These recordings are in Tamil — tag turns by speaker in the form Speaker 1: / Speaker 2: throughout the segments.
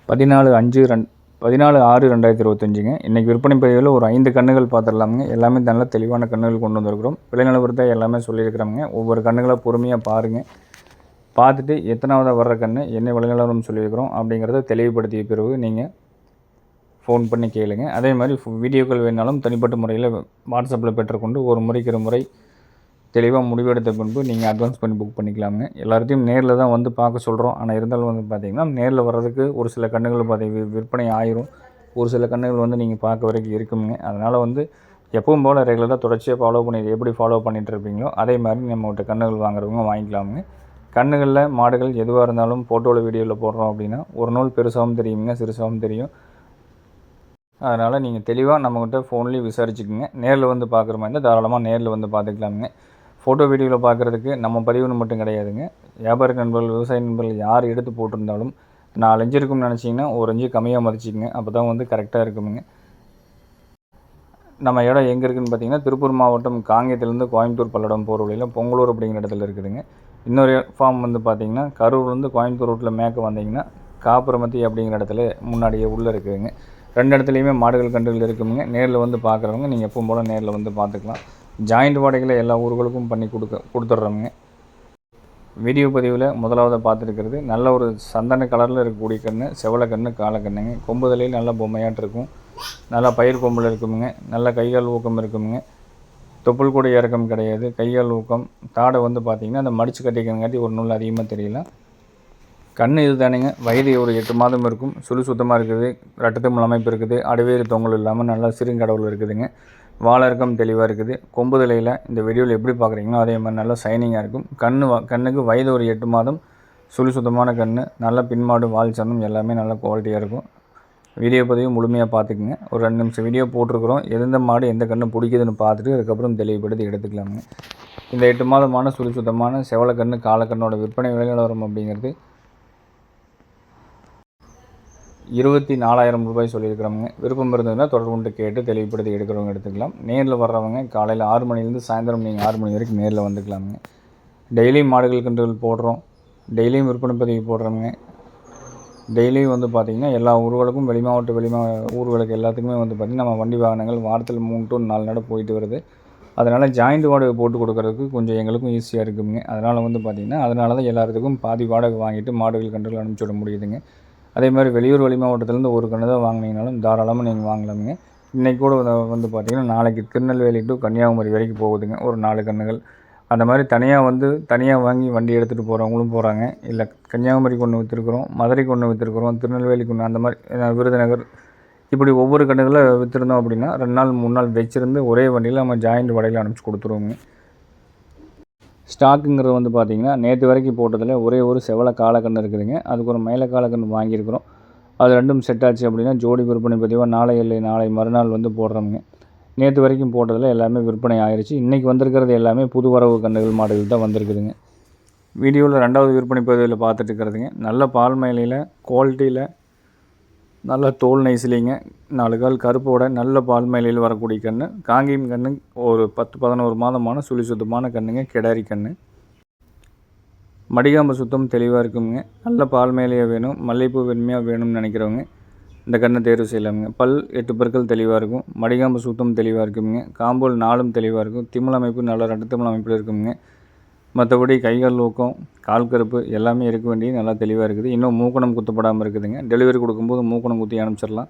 Speaker 1: 14/6/2025ங்க. இன்றைக்கி விற்பனை பதிவில் ஒரு 5 கன்றுகள் பார்த்துடலாமுங்க. எல்லாமே நல்ல தெளிவான கன்றுகள் கொண்டு வந்திருக்கிறோம். விலை நிலவரத்தை எல்லாமே சொல்லியிருக்கிறோமுங்க. ஒவ்வொரு கன்றுகளை பொறுமையாக பாருங்கள். பார்த்துட்டு எத்தனாவதாக வர்ற கன்று என்ன விலை நிலவரம் சொல்லியிருக்கிறோம் அப்படிங்கிறத தெளிவுபடுத்திய பிறகு நீங்கள் ஃபோன் பண்ணி கேளுங்க. அதே மாதிரி வீடியோக்கள் வேணாலும் தனிப்பட்ட முறையில் வாட்ஸ்அப்பில் பெற்றுக்கொண்டு ஒரு முறைக்கு 2 முறை தெளிவாக முடிவெடுத்த பின்பு நீங்கள் அட்வான்ஸ் பண்ணி புக் பண்ணிக்கலாமுங்க. எல்லாத்தையும் நேரில் தான் வந்து பார்க்க சொல்கிறோம். ஆனால் இருந்தாலும் வந்து பார்த்திங்கன்னா நேரில் வர்றதுக்கு ஒரு சில கன்றுகள் விற்பனை ஆயிரும். ஒரு சில கன்றுகள் வந்து நீங்கள் பார்க்க வரைக்கும் இருக்குங்க. அதனால் வந்து எப்பவும் போல் ரெகுலராக தொடர்ச்சியாக ஃபாலோ பண்ணி எப்படி ஃபாலோ பண்ணிகிட்டு இருப்பீங்களோ அதே மாதிரி நம்மகிட்ட கன்றுகள் வாங்குறவங்க வாங்கிக்கலாமுங்க. கன்றுகளில் மாடுகள் எதுவாக இருந்தாலும் ஃபோட்டோவில் வீடியோவில் போடுறோம் அப்படின்னா ஒரு நூல் பெருசாகவும் தெரியுங்க, சிறுசாகவும் தெரியும். அதனால் நீங்கள் தெளிவாக நம்மக்கிட்ட ஃபோன்லேயும் விசாரிச்சுக்குங்க. நேரில் வந்து பார்க்குற மாதிரி இருந்தால் தாராளமாக நேரில் வந்து பார்த்துக்கலாமுங்க. ஃபோட்டோ வீடியோவில் பார்க்குறதுக்கு நம்ம பதிவுன்னு மட்டும் கிடையாதுங்க. வியாபாரி நண்பர்கள், விவசாய நண்பர்கள் யார் எடுத்து போட்டிருந்தாலும் 4 இன்ச்சு இருக்கும்னு நினச்சிங்கன்னா ஒரு இன்ச்சு கம்மியாக மதிச்சிக்கங்க. அப்போ தான் வந்து கரெக்டாக இருக்குமுங்க. நம்ம இடம் எங்கே இருக்குதுன்னு பார்த்தீங்கன்னா திருப்பூர் மாவட்டம் காங்கேயத்துலேருந்து கோயம்புத்தூர் பல்லடம் போகிற வழியில் பொங்கலூர் அப்படிங்கிற இடத்துல இருக்குதுங்க. இன்னொரு ஃபார்ம் வந்து பார்த்திங்கன்னா கரூர்லேருந்து கோயம்புத்தூர் ரோட்டில் மேற்க வந்தீங்கன்னா காப்புரமத்தி அப்படிங்கிற இடத்துல முன்னாடியே உள்ளே இருக்குதுங்க. 2 இடத்துலையுமே மாடுகள் கன்றுகள் இருக்குதுங்க. நேரில் வந்து பார்க்குறவங்க நீங்கள் எப்பவும் போல் நேரில் வந்து பார்த்துக்கலாம். ஜாயிண்ட் வாடகையில் எல்லா ஊர்களுக்கும் பண்ணி கொடுத்துட்றோங்க. வீடியோ பதிவில் முதலாவது பார்த்துருக்கிறது நல்ல ஒரு சந்தன கலரில் இருக்கக்கூடிய கன்று, செவலை கன்று, காலக்கண்ணுங்க. கொம்புதலையில் நல்லா பொம்மையாட்டு இருக்கும். நல்லா பயிர் கொம்பில் இருக்குமுங்க. நல்ல கைகால் ஊக்கம் இருக்குமுங்க. தொப்புள் கூட இறக்கம் கிடையாது. கைகால் ஊக்கம். தாடை வந்து பார்த்திங்கன்னா அந்த மடித்து கட்டிக்கிறங்காட்டி ஒரு நூல் அதிகமாக தெரியல. கன்று இது தானுங்க. வயது ஒரு 8 மாதம் இருக்கும். சுத்தமாக இருக்குது. ரட்டத்துமல் அமைப்பு இருக்குது. அடிவேறு தொங்கல் இல்லாமல் நல்லா சிறுங்கடவுள் இருக்குதுங்க. வாழக்கம் தெளிவாக இருக்குது. கொம்புதலையில் இந்த வீடியோவில் எப்படி பார்க்குறீங்களோ அதே மாதிரி நல்லா சைனிங்காக இருக்கும். கண்ணுக்கு வயது ஒரு 8 மாதம். சுத்தமான கன்று. நல்ல பின்மாடு, வால் சனம் எல்லாமே நல்ல குவாலிட்டியாக இருக்கும். வீடியோ பதிவு முழுமையாக பார்த்துக்குங்க. ஒரு 2 நிமிஷம் வீடியோ போட்டிருக்கிறோம். எந்த மாடு எந்த கன்று பிடிக்குதுன்னு பார்த்துட்டு அதுக்கப்புறம் தெளிவுபடுத்தி எடுத்துக்கலாமுங்க. இந்த 8 மாதமான சுத்தமான செவலக்கன்று, காலக்கண்ணோட விற்பனை விலை நிலவரம் அப்படிங்கிறது 24,000 ரூபாய் சொல்லியிருக்கிறவங்க. விருப்பம் இருந்ததுன்னா தொடர்பு கொண்டு கேட்டு தெளிவுபடுத்தி எடுக்கிறவங்க எடுத்துக்கலாம். நேரில் வர்றவங்க காலையில் 6 மணிலேருந்து சாயந்தரம் நீங்கள் 6 மணி வரைக்கும் நேரில் வந்துக்கலாமுங்க. டெய்லியும் மாடுகள் கன்றுகள் போடுறோம். டெய்லியும் விற்பனை பதிவு போடுறோங்க. டெய்லியும் வந்து பார்த்திங்கன்னா எல்லா ஊர்களுக்கும் வெளி ஊர்களுக்கு எல்லாத்துக்குமே வந்து பார்த்திங்கன்னா நம்ம வண்டி வாகனங்கள் வாரத்தில் 3 to 4 நட போயிட்டு வருது. அதனால் ஜாயிண்ட் வாடகை போட்டு கொடுக்குறதுக்கு கொஞ்சம் எங்களுக்கும் ஈஸியாக இருக்குங்க. அதனால் வந்து பார்த்திங்கன்னா அதனால தான் எல்லாத்துக்கும் பாதி வாடகை வாங்கிட்டு மாடுகள் கன்றுகள் அனுப்பிச்சி விட முடியுதுங்க. அதே மாதிரி வெளியூர் வெளி மாவட்டத்துலேருந்து ஒரு கன்று தான் வாங்கினீங்கனாலும் தாராளமாக நீங்கள் வாங்கலாமுங்க. இன்றைக்கி கூட வந்து பார்த்திங்கன்னா நாளைக்கு திருநெல்வேலி டு கன்னியாகுமரி வரைக்கும் போகுதுங்க ஒரு 4 கன்றுகள். அந்த மாதிரி தனியாக வாங்கி வண்டி எடுத்துகிட்டு போகிறவங்களும் போகிறாங்க. இல்லை கன்னியாகுமரிக்கு ஒன்று விற்றுருக்குறோம், மதுரைக்கு ஒன்று விற்றுருக்குறோம், திருநெல்வேலிக்கு ஒன்று, அந்த மாதிரி விருதுநகர் இப்படி ஒவ்வொரு கன்றுகளை விற்றுருந்தோம் அப்படின்னா 2 நாள் 3 நாள் வச்சுருந்து ஒரே வண்டியில் நம்ம ஜாயிண்ட் வாடகையில் அனுப்பிச்சி கொடுத்துருவோங்க. ஸ்டாக்குங்கிறது வந்து பார்த்திங்கன்னா நேற்று வரைக்கும் போட்டதில் ஒரே ஒரு செவலை காலக்கன்று இருக்குதுங்க. அதுக்கு ஒரு மயில காலக்கன்று வாங்கியிருக்கிறோம். அது 2ம் செட் ஆச்சு அப்படின்னா ஜோடி விற்பனை பதிவாக நாளை மறுநாள் வந்து போடுறோமுங்க. நேற்று வரைக்கும் போட்டதில் எல்லாமே விற்பனை ஆயிடுச்சு. இன்றைக்கி வந்திருக்கிறது எல்லாமே புது வரவு கன்றுகள் மாடுகள் தான் வந்திருக்குதுங்க. வீடியோவில் 2வது விற்பனை பதிவில் பார்த்துட்டு இருக்கிறதுங்க. நல்ல பால் மயிலையில் குவாலிட்டியில் நல்ல தோல் நைசிலிங்க, 4 கால் கருப்போட நல்ல பால் மயிலையில் வரக்கூடிய கன்று. காங்கேயம் கன்று ஒரு 10-11 மாதமான சுத்தமான கன்றுங்க. கிடாரி கன்று. மடிகாம்பு சுத்தம் தெளிவாக இருக்குங்க. நல்ல பால் மேலையாக வேணும், மல்லிகைப்பூ வெண்மையாக வேணும்னு நினைக்கிறவங்க இந்த கன்றை தேர்வு செய்யலாமுங்க. பல் 8 பற்கள் தெளிவாக இருக்கும். மடிகாம்பு சுத்தம் தெளிவாக இருக்குங்க. காம்போல் 4ம் தெளிவாக இருக்கும். திமிழ் அமைப்பு நல்ல 2 திமிழ் அமைப்பில் இருக்குங்க. மற்றபடி கைகால் ஊக்கம், கால் கருப்பு எல்லாமே இருக்க வேண்டியது நல்லா தெளிவாக இருக்குது. இன்னும் மூக்கணம் குத்தப்படாமல் இருக்குதுங்க. டெலிவரி கொடுக்கும்போது மூக்கணம் குத்தி அனுப்பிச்சிடலாம்.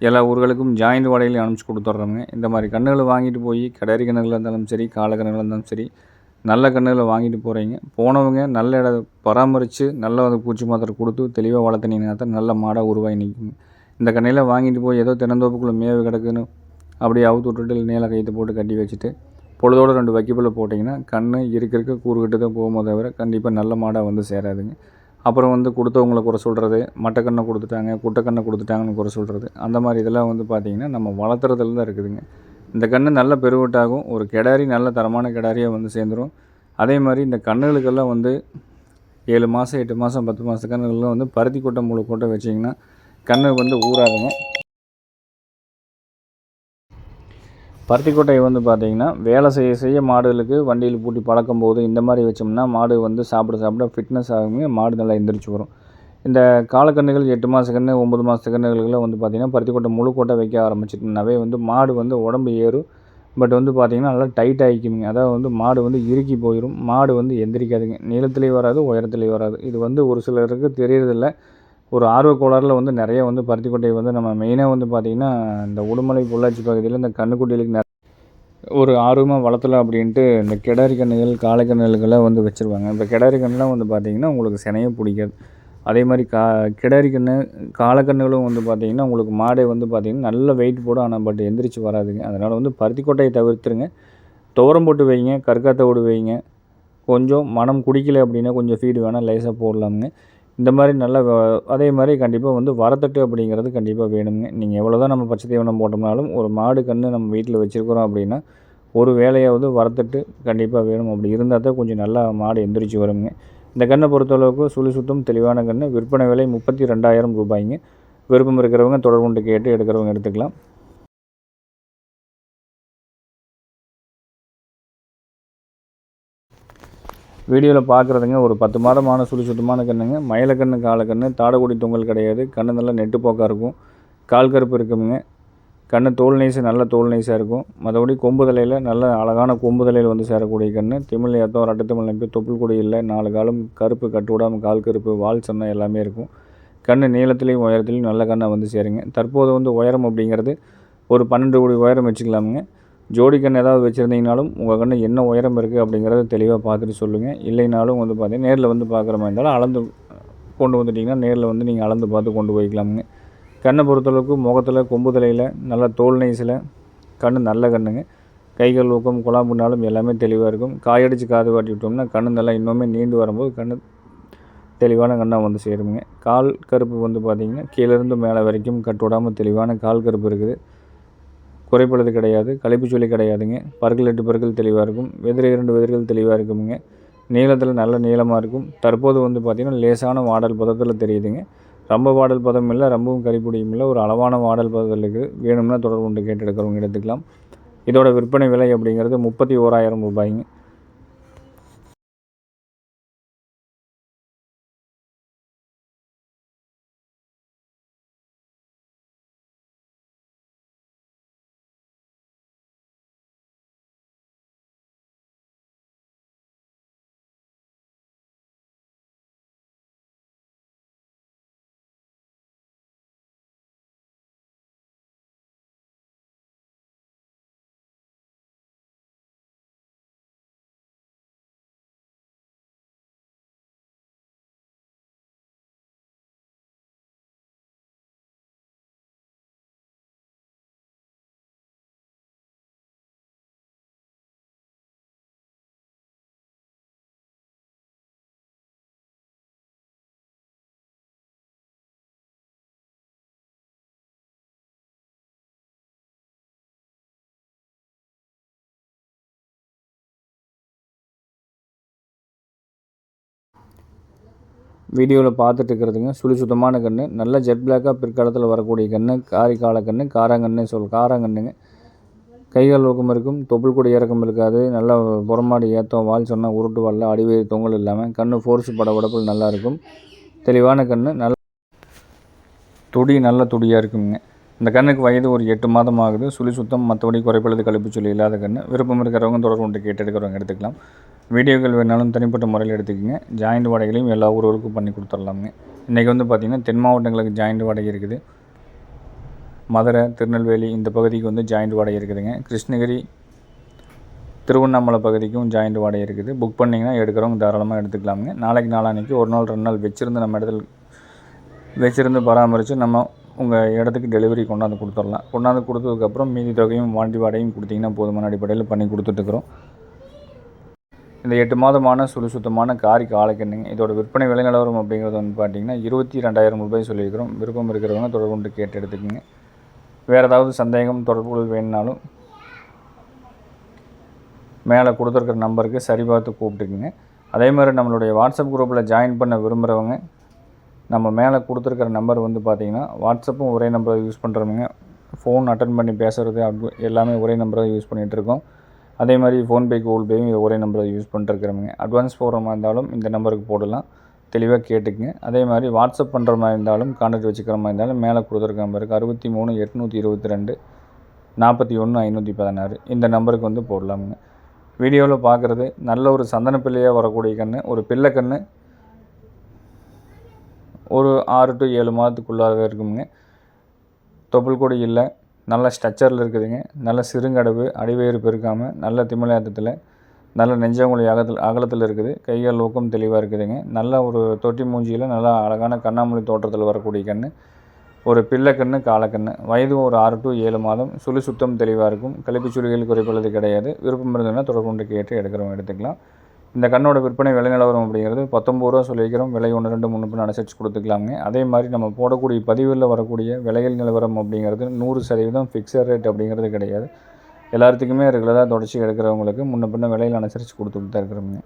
Speaker 1: எல்லா ஊர்களுக்கும் ஜாயிண்ட் வாடகையிலையும் அனுப்பிச்சி கொடுத்துட்றோங்க. இந்த மாதிரி கன்றுகளை வாங்கிட்டு போய் கிடாரி கன்றுகளாக இருந்தாலும் சரி, கால கன்றுகளாக இருந்தாலும் சரி, நல்ல கன்றுகளை வாங்கிட்டு போகிறீங்க. போனவங்க நல்ல பராமரித்து நல்ல பூச்சி மாத்திரை கொடுத்து தெளிவாக வளர்த்துனீங்கன்னா தான் நல்ல மாடாக உருவாகி நிற்குங்க. இந்த கன்றையில் வாங்கிட்டு போய் ஏதோ தென்னந்தோப்புக்குள்ளே மேவு கிடக்குன்னு அப்படியே அவுத்து விட்டுட்டு நேரில் கைத்தை போட்டு கட்டி வச்சுட்டு பொழுதோடு 2 வைக்கப்புள்ள போட்டிங்கன்னா கன்று இருக்க கூறுகிட்டு தான் போகும்போது தவிர கண்டிப்பாக நல்ல மாடாக வந்து சேராதுங்க. அப்புறம் வந்து கொடுத்தவங்களை குறை சொல்கிறது, மட்டைக்கண்ணை கொடுத்துட்டாங்க, குட்டைக்கண்ணை கொடுத்துட்டாங்கன்னு குறை சொல்கிறது, அந்த மாதிரி இதெல்லாம் வந்து பார்த்திங்கன்னா நம்ம வளர்த்துறதுல தான் இருக்குதுங்க. இந்த கன்று நல்ல பெருவட்டாகும். ஒரு கிடாரி நல்ல தரமான கிடாரியாக வந்து சேர்ந்துடும். அதே மாதிரி இந்த கன்றுகளுக்கெல்லாம் வந்து 7 மாதம் 8 மாதம் 10 மாத கன்றுகள்லாம் வந்து பருத்தி கொட்டை முழு கொட்டை வச்சிங்கன்னா கன்று வந்து ஊறாதுங்க. பருத்திக்கொட்டையை வந்து பார்த்திங்கன்னா வேலை செய்ய மாடுகளுக்கு வண்டியில் பூட்டி பழக்கும் போது இந்த மாதிரி வச்சோம்னா மாடு வந்து சாப்பிட ஃபிட்னஸ் ஆகுங்க. மாடு நல்லா எந்திரிச்சு வரும். இந்த காலக்கன்றுகள் 8 மாத கன்று 9 மாத கன்றுகளுக்கெல்லாம் வந்து பார்த்திங்கன்னா பருத்தி கொட்டை முழு கொட்டை வைக்க ஆரம்பிச்சிட்டுனாவே வந்து மாடு வந்து உடம்பு ஏறும். பட் வந்து பார்த்திங்கன்னா நல்லா டைட் ஆகிக்குங்க. அதாவது வந்து மாடு வந்து இறுக்கி போயிடும். மாடு வந்து எந்திரிக்காதுங்க. நீளத்துலேயும் வராது, உயரத்துலேயும் வராது. இது வந்து ஒரு சிலருக்கு தெரியறதில்ல. ஒரு ஆர்வக்கோளாறில் வந்து நிறைய வந்து பருத்தி கொட்டையை வந்து நம்ம மெயினாக வந்து பார்த்திங்கன்னா இந்த உடுமலை பொள்ளாச்சி பகுதியில் இந்த கன்றுக்குட்டிகளுக்கு ஒரு ஆர்வமாக வளர்த்தலாம் அப்படின்ட்டு இந்த கிடாரி கன்றுகள் காளை கன்றுகளுக்கெல்லாம் வந்து வச்சுருவாங்க. இப்போ கிடாரி கன்றுலாம் வந்து பார்த்திங்கன்னா உங்களுக்கு சினையே பிடிக்காது. அதே மாதிரி கிடாரி கன்று காளைக்கன்றுகளும் வந்து பார்த்திங்கன்னா உங்களுக்கு மாடே வந்து பார்த்திங்கன்னா நல்ல வெயிட் போடும். ஆனால் பட் எந்திரிச்சு வராதுங்க. அதனால் வந்து பருத்தி கொட்டையை தவிர்த்துருங்க. துவரம் போட்டு வைங்க, கற்காத்தோடு வைங்க. கொஞ்சம் மனம் குடிக்கலை அப்படின்னா கொஞ்சம் ஃபீடு வேணால் லேசாக போடலாமுங்க. இந்த மாதிரி நல்லா அதே மாதிரி கண்டிப்பாக வந்து வரத்தட்டு அப்படிங்கிறது கண்டிப்பாக வேணுங்க. நீங்கள் எவ்வளோ தான் நம்ம பச்சை தீவனம் போட்டோம்னாலும் ஒரு மாடு கன்று நம்ம வீட்டில் வச்சுருக்கிறோம் அப்படின்னா ஒரு வேலையாவது வரத்தட்டு கண்டிப்பாக வேணும். அப்படி இருந்தால் தான் கொஞ்சம் நல்லா மாடு எந்திரிச்சு வருங்க. இந்த கன்றை பொறுத்தளவுக்கு சுழி சுத்தம் தெளிவான கன்று. விற்பனை விலை 32,000 ரூபாய்ங்க. விருப்பம் இருக்கிறவங்க தொடர்பு கொண்டு கேட்டு எடுக்கிறவங்க எடுத்துக்கலாம். வீடியோவில் பார்க்குறதுங்க ஒரு 10 மாதமான சுழி சுத்தமான கன்றுங்க. மயிலக்கன்று காலக்கன்று தாடகுடி தொங்கல் கிடையாது. கன்று நல்லா நெட்டு போக்காக இருக்கும். கால் கருப்பு இருக்குங்க. கன்று தோல் நைஸு நல்ல தோல் நைஸாக இருக்கும். மற்றபடி கொம்பு தலையில் நல்ல அழகான கொம்பு தலையில் வந்து சேரக்கூடிய கன்று. திமிழ் ஏத்தம் ரெட்டை திமிழ் நம்பி தொப்புள் கொடி இல்லை. 4 காலும் கருப்பு கட்டு விடாமல் கால் கருப்பு வால் சன்னம் எல்லாமே இருக்கும். கன்று நீளத்துலேயும் உயரத்துலேயும் நல்ல கண்ணை வந்து சேருங்க. தற்போது வந்து உயரம் அப்படிங்கிறது ஒரு 12 கோடி உயரம் வச்சுக்கலாமுங்க. ஜோடி கன்று ஏதாவது வச்சுருந்தீங்கனாலும் உங்கள் கன்று என்ன உயரம் இருக்குது அப்படிங்கிறத தெளிவாக பார்த்துட்டு சொல்லுங்கள். இல்லைனாலும் வந்து பார்த்தீங்கன்னா நேரில் வந்து பார்க்குற மாதிரி இருந்தாலும் அளந்து கொண்டு வந்துட்டிங்கன்னா நேரில் வந்து நீங்கள் அளந்து பார்த்து கொண்டு போய்க்கலாமுங்க. கண்ணை பொறுத்தளவுக்கு முகத்தில் கொம்பு தலையில் நல்லா தோல் நைஸில் கன்று நல்ல கன்றுங்க. கைகள் ஊக்கம் குழாம்புனாலும் எல்லாமே தெளிவாக இருக்கும். காயடிச்சு காது வாட்டி விட்டோம்னா கன்று நல்லா இன்னுமே நீண்டு வரும்போது கன்று தெளிவான கண்ணாக வந்து சேருங்க. கால் கருப்பு வந்து பார்த்திங்கன்னா கீழேருந்து மேலே வரைக்கும் கட்டுவிடாமல் தெளிவான கால் கருப்பு இருக்குது. குறைப்பழுது கிடையாது, கழிப்பு சொல்லி கிடையாதுங்க. பற்கள் 8 பற்கள் தெளிவாக இருக்கும். வெதிரை 2 வெதிர்கள் தெளிவாக இருக்குங்க. நீளத்தில் நல்ல நீளமாக இருக்கும். தற்போது வந்து பார்த்திங்கன்னா லேசான வாடல் பதத்தில் தெரியுதுங்க. ரொம்ப வாடல் பதம் இல்லை, ரொம்பவும் கறிப்பிடியும் இல்லை, ஒரு அளவான வாடல் பதத்தில் இருக்குது. வேணும்னா தொடர்பு கொண்டு கேட்டு எடுக்கிறவங்க எடுத்துக்கலாம். இதோட விற்பனை விலை அப்படிங்கிறது 31,000 ரூபாய்ங்க. வீடியோவில் பார்த்துட்டு இருக்கிறதுங்க சுழி சுத்தமான கன்று. நல்ல ஜெட் பிளாக்காக பிற்காலத்தில் வரக்கூடிய கன்று. காரிக்கால கன்று காராங்கன்றுங்க. கைகள் ஊக்கம் இருக்கும். தொப்புள் கொடி இறக்கம் இருக்காது. நல்லா புறமாடி ஏற்றம் வால் சொன்னால் உருட்டு வாலில் அடிவேறு தொங்கல் இல்லாமல் கன்று ஃபோர்ஸு படபடப்பில் நல்லாயிருக்கும். தெளிவான கன்று. நல்ல துடியாக இருக்குங்க. இந்த கன்றுக்கு வயது ஒரு 8 மாதம் ஆகுது. சுழி சுத்தம் மற்றபடி குறைப்பழுது கழிப்பு சொல்லி இல்லாத கன்று. விருப்பம் இருக்கிறவங்க தொடர்பு கொண்டு கேட்டு எடுக்கிறவங்க எடுத்துக்கலாம். வீடியோக்கள் வேணாலும் தனிப்பட்ட முறையில் எடுத்துக்கோங்க. ஜாயிண்ட் வாடகைகளையும் எல்லா ஊர்களுக்கும் பண்ணி கொடுத்துடலாமுங்க. இன்றைக்கி வந்து பார்த்திங்கன்னா தென் மாவட்டங்களுக்கு ஜாயிண்ட் வாடகை இருக்குது. மதுரை, திருநெல்வேலி இந்த பகுதிக்கு வந்து ஜாயிண்ட் வாடகை இருக்குதுங்க. கிருஷ்ணகிரி, திருவண்ணாமலை பகுதிக்கும் ஜாயிண்ட் வாடகை இருக்குது. புக் பண்ணிங்கன்னா எடுக்கிறவங்க தாராளமாக எடுத்துக்கலாமுங்க. நாளைக்கு நாளான்னைக்கு ஒரு நாள் 2 நாள் வச்சுருந்து நம்ம இடத்துல வச்சுருந்து பராமரித்து நம்ம உங்கள் இடத்துக்கு டெலிவரி கொண்டாந்து கொடுத்துடலாம். கொண்டாந்து கொடுத்ததுக்கப்புறம் மீதி தொகையும் வண்டி வாடகையும் கொடுத்திங்கன்னா போதுமான அடிப்படையில் பண்ணி கொடுத்துட்ருக்குறோம். இந்த 8 மாதமான சுழி சுத்தமான காரி காளைக்கன்றுங்க. இதோட விற்பனை விலை நிலவரம் அப்படிங்கிறது வந்து பார்த்திங்கன்னா 22,000 ரூபாய் சொல்லியிருக்கிறோம். விருப்பம் இருக்கிறவங்க தொடர்பு கொண்டு கேட்டு எடுத்துக்கோங்க. வேறு ஏதாவது சந்தேகம் தொடர்புகள் வேணுனாலும் மேலே கொடுத்துருக்குற நம்பருக்கு சரி பார்த்து கூப்பிட்டுக்குங்க. அதே மாதிரி நம்மளுடைய வாட்ஸ்அப் குரூப்பில் ஜாயின் பண்ண விரும்புகிறவங்க நம்ம மேலே கொடுத்துருக்கிற நம்பர் வந்து பார்த்திங்கன்னா வாட்ஸ்அப்பும் ஒரே நம்பரை யூஸ் பண்ணுறவங்க, ஃபோன் அட்டன் பண்ணி பேசுகிறது எல்லாமே ஒரே நம்பரை யூஸ் பண்ணிகிட்ருக்கோம். அதே மாதிரி ஃபோன்பே கூகுள் பேயும் ஒரே நம்பரை யூஸ் பண்ணிட்டுருக்கிறவங்க. அட்வான்ஸ் போடுற மாதிரி இருந்தாலும் இந்த நம்பருக்கு போடலாம். தெளிவாக கேட்டுக்குங்க. அதே மாதிரி வாட்ஸ்அப் பண்ணுற மாதிரி இருந்தாலும் கான்டாக்ட் வச்சுக்கிற மாதிரி இருந்தாலும் மேலே கொடுத்துருக்க நம்பருக்கு 63 822 41 516 இந்த நம்பருக்கு வந்து போடலாமுங்க. வீடியோவில் பார்க்குறது நல்ல ஒரு சந்தன பிள்ளையாக வரக்கூடிய கன்று, ஒரு பிள்ளை கன்று ஒரு 6 to 7 மாதத்துக்குள்ளாக இருக்குங்க. தொப்புள் கொடி இல்லை, நல்ல ஸ்ட்ரக்சரில் இருக்குதுங்க. நல்ல சிறுங்கடவு, அடிவயிறு பெருக்காமல், நல்ல திமிழாட்டத்தில், நல்ல நெஞ்சங்குழி அகலத்தில் இருக்குது. கைகால் ஊக்கம் தெளிவாக இருக்குதுங்க. நல்ல ஒரு தொட்டி மூஞ்சியில் நல்லா அழகான கண்ணாமூலி தோற்றத்தில் வரக்கூடிய கன்று, ஒரு பிள்ளை கன்று, காலக்கன்று. வயது ஒரு 6 to 7 மாதம். சுழி சுத்தம் தெளிவாக இருக்கும். கழிப்பு சுழிகள் குறைப்பது கிடையாது. விருப்பம் இருந்ததுன்னா தொடர்பு கொண்டு கேட்டு எடுக்கிறவங்க எடுத்துக்கலாம். இந்த கண்ணோட விற்பனை விலை நிலவரம் அப்படிங்கிறது 19 ரூபா சொல்லியிருக்கிறோம். விலை 1 2 3 அனுசரித்து கொடுத்துக்கலாங்க. அதே மாதிரி நம்ம போடக்கூடிய பதிவில் வரக்கூடிய விலைகள் நிலவரம் அப்படிங்கிறது 100% ஃபிக்ஸட் ரேட் அப்படிங்கிறது கிடையாது. எல்லாத்துக்குமே ரெகுலராக தொடர்ச்சி எடுக்கிறவங்களுக்கு முன்ன பின்ன விலையில் அனுசரித்து கொடுத்துட்டு தான் இருக்கிறோங்க.